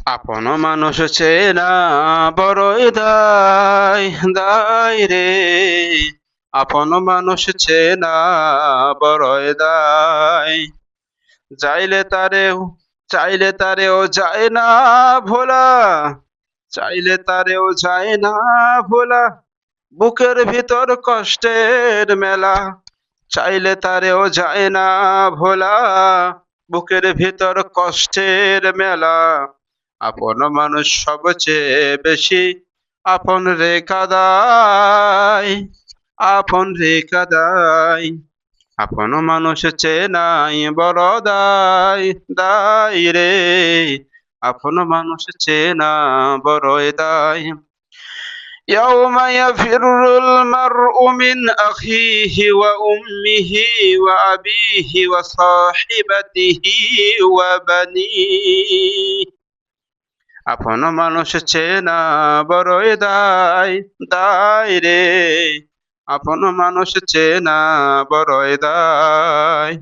আপন মানুষ চেনা বড়ই দায় দায় রে। আপন মানুষ চেনা বড়ই দায়। চাইলে তারেও চাইলে তারেও যায় না ভোলা। চাইলে তারেও যায় না ভোলা। বুকের ভিতর কষ্টের মেলা। চাইলে তারেও যায় না ভোলা। বুকের ভিতর কষ্টের মেলা। আপন মানুষ সবচেয়ে বেশি আপন রে কাদায়। আপন রে কাদায়। আপন মানুষ চেনাই বড় দায় দায় রে। আপন মানুষ চেনা বড়ই দায়। يوم يفر المرء من أخيه وأمه وأبيه وصاحبته وبنيه। আপন মানুষ চেনা বড়ই দায় দায় রে। আপন মানুষ চেনা বড়ই দায়।